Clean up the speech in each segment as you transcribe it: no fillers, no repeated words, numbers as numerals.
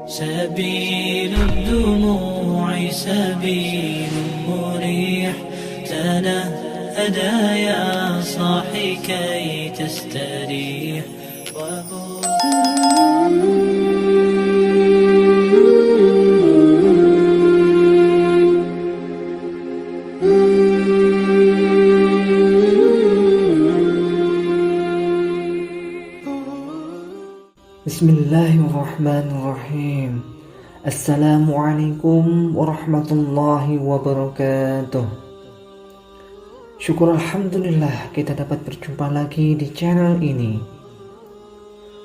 سبيل الدموع سبيل مريح، تنهدى يا صاحي كي تستريح. Bismillahirrahmanirrahim. Assalamualaikum warahmatullahi wabarakatuh. Syukur alhamdulillah kita dapat berjumpa lagi di channel ini.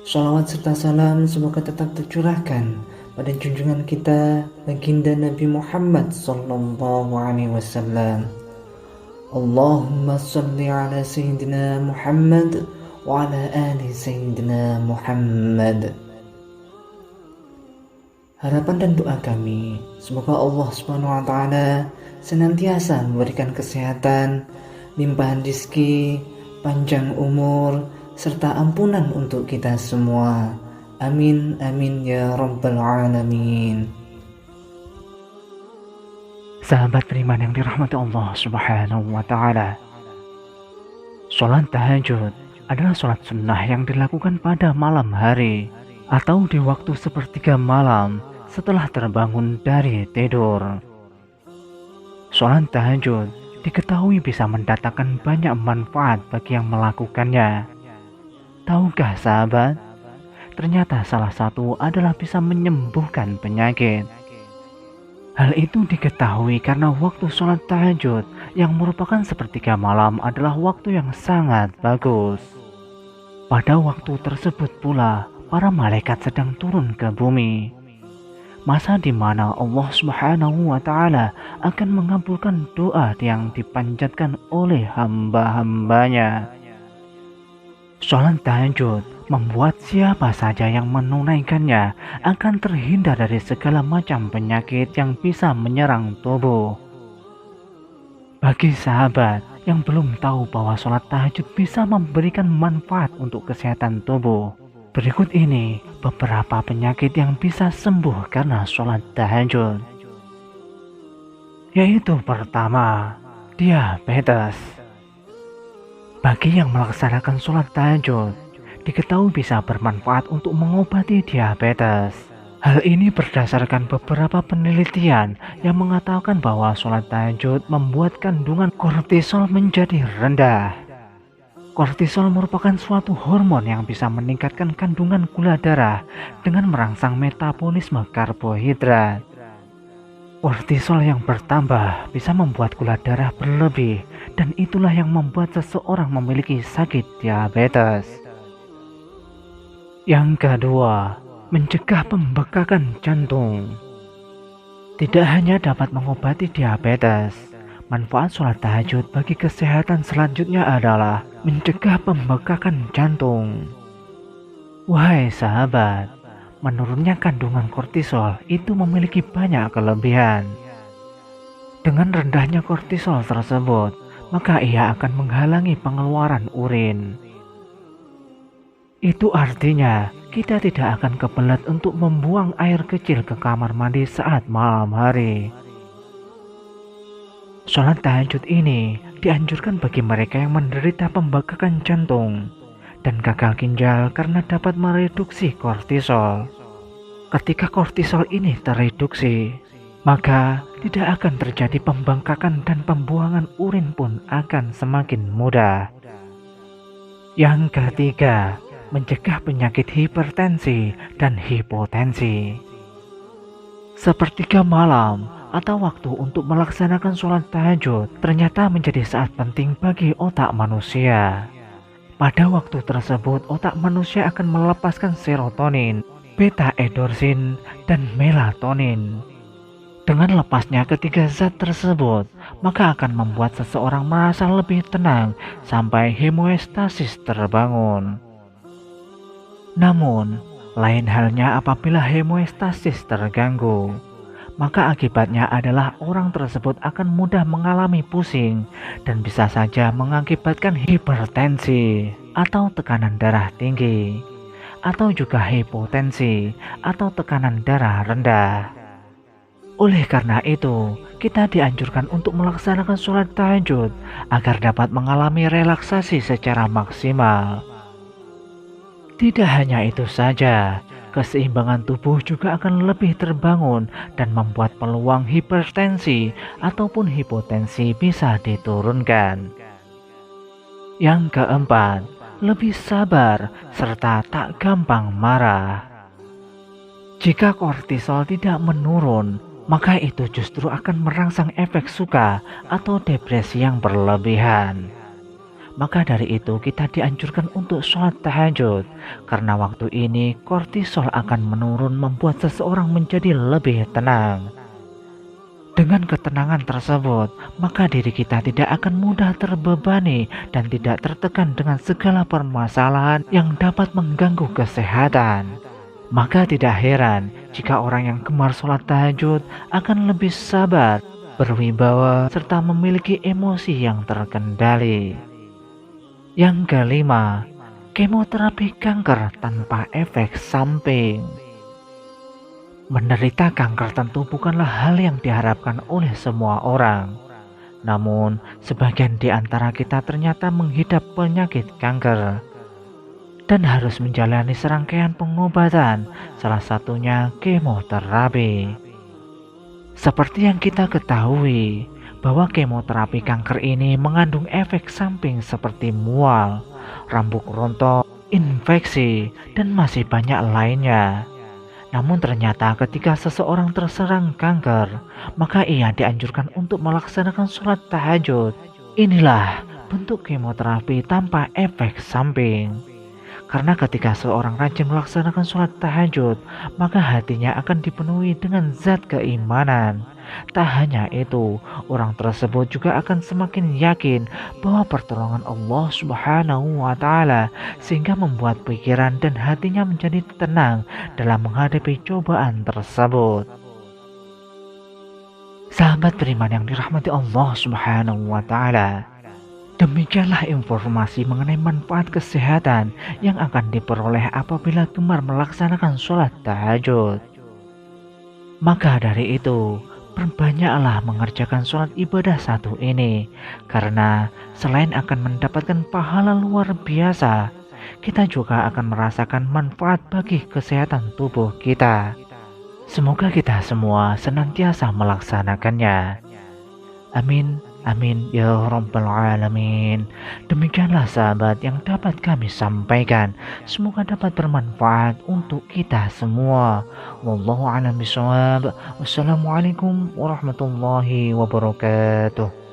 Shalawat serta salam semoga tetap tercurahkan pada junjungan kita baginda Nabi Muhammad sallallahu alaihi wasallam. Allahumma shalli ala sayyidina Muhammad wa ala ali sayyidina Muhammad. Harapan dan doa kami, semoga Allah Subhanahu wa taala senantiasa memberikan kesehatan, limpahan rezeki, panjang umur, serta ampunan untuk kita semua. Amin amin ya rabbal alamin. Sahabat beriman yang dirahmati Allah Subhanahu wa taala, sholat tahajud adalah sholat sunnah yang dilakukan pada malam hari atau di waktu sepertiga malam setelah terbangun dari tidur. Sholat tahajud diketahui bisa mendatangkan banyak manfaat bagi yang melakukannya. Tahukah sahabat, ternyata salah satu adalah bisa menyembuhkan penyakit. Hal itu diketahui karena waktu sholat tahajud yang merupakan sepertiga malam adalah waktu yang sangat bagus. Pada waktu tersebut pula, para malaikat sedang turun ke bumi. Masa di mana Allah Subhanahu wa taala akan mengabulkan doa yang dipanjatkan oleh hamba-hambanya. Sholat tahajud membuat siapa saja yang menunaikannya akan terhindar dari segala macam penyakit yang bisa menyerang tubuh. Bagi sahabat yang belum tahu bahwa sholat tahajud bisa memberikan manfaat untuk kesehatan tubuh, berikut ini beberapa penyakit yang bisa sembuh karena sholat tahajud. Yaitu pertama, diabetes. Bagi yang melaksanakan sholat tahajud, diketahui bisa bermanfaat untuk mengobati diabetes. Hal ini berdasarkan beberapa penelitian yang mengatakan bahwa sholat tahajud membuat kandungan kortisol menjadi rendah. Kortisol merupakan suatu hormon yang bisa meningkatkan kandungan gula darah dengan merangsang metabolisme karbohidrat. Kortisol yang bertambah bisa membuat gula darah berlebih, dan itulah yang membuat seseorang memiliki sakit diabetes. Yang kedua, mencegah pembekakan jantung. Tidak hanya dapat mengobati diabetes, manfaat sholat tahajud bagi kesehatan selanjutnya adalah mencegah pembekakan jantung. Wahai sahabat, menurunnya kandungan kortisol itu memiliki banyak kelebihan. Dengan rendahnya kortisol tersebut, maka ia akan menghalangi pengeluaran urin. Itu artinya kita tidak akan kebelet untuk membuang air kecil ke kamar mandi saat malam hari. Sholat tahajud ini dianjurkan bagi mereka yang menderita pembekakan jantung dan gagal ginjal karena dapat mereduksi kortisol. Ketika kortisol ini tereduksi, maka tidak akan terjadi pembengkakan dan pembuangan urin pun akan semakin mudah. Yang ketiga, mencegah penyakit hipertensi dan hipotensi. Sepertiga malam atau waktu untuk melaksanakan sholat tahajud ternyata menjadi saat penting bagi otak manusia. Pada waktu tersebut, otak manusia akan melepaskan serotonin, beta endorfin, dan melatonin. Dengan lepasnya ketiga zat tersebut, maka akan membuat seseorang merasa lebih tenang sampai homeostasis terbangun. Namun, lain halnya apabila homeostasis terganggu, maka akibatnya adalah orang tersebut akan mudah mengalami pusing dan bisa saja mengakibatkan hipertensi atau tekanan darah tinggi. atau juga hipotensi atau tekanan darah rendah. Oleh karena itu, kita dianjurkan untuk melaksanakan sholat tahajud agar dapat mengalami relaksasi secara maksimal. Tidak hanya itu saja, keseimbangan tubuh juga akan lebih terbangun dan membuat peluang hipertensi ataupun hipotensi bisa diturunkan. Yang keempat, lebih sabar serta tak gampang marah. Jika kortisol tidak menurun, maka itu justru akan merangsang efek suka atau depresi yang berlebihan. Maka dari itu kita dianjurkan untuk sholat tahajud, karena waktu ini kortisol akan menurun membuat seseorang menjadi lebih tenang. Dengan ketenangan tersebut, maka diri kita tidak akan mudah terbebani dan tidak tertekan dengan segala permasalahan yang dapat mengganggu kesehatan. Maka tidak heran jika orang yang gemar sholat tahajud akan lebih sabar, berwibawa, serta memiliki emosi yang terkendali. Yang kelima, kemoterapi kanker tanpa efek samping. Menderita kanker tentu bukanlah hal yang diharapkan oleh semua orang. Namun, sebagian di antara kita ternyata menghidap penyakit kanker dan harus menjalani serangkaian pengobatan, salah satunya kemoterapi. Seperti yang kita ketahui, bahwa kemoterapi kanker ini mengandung efek samping seperti mual, rambut rontok, infeksi, dan masih banyak lainnya. Namun ternyata ketika seseorang terserang kanker, maka ia dianjurkan untuk melaksanakan sholat tahajud. Inilah bentuk kemoterapi tanpa efek samping. Karena ketika seorang rajin melaksanakan sholat tahajud, maka hatinya akan dipenuhi dengan zat keimanan. Tak hanya itu, orang tersebut juga akan semakin yakin bahwa pertolongan Allah Subhanahu wa Ta'ala, sehingga membuat pikiran dan hatinya menjadi tenang dalam menghadapi cobaan tersebut. Sahabat beriman yang dirahmati Allah Subhanahu wa Ta'ala, demikianlah informasi mengenai manfaat kesehatan yang akan diperoleh apabila gemar melaksanakan sholat tahajud. Maka dari itu, perbanyaklah mengerjakan sholat ibadah satu ini, karena selain akan mendapatkan pahala luar biasa, kita juga akan merasakan manfaat bagi kesehatan tubuh kita. Semoga kita semua senantiasa melaksanakannya. Amin. Amin ya rabbal alamin. Demikianlah sahabat yang dapat kami sampaikan. Semoga dapat bermanfaat untuk kita semua. Wallahu a'lam bishawab. Wassalamualaikum warahmatullahi wabarakatuh.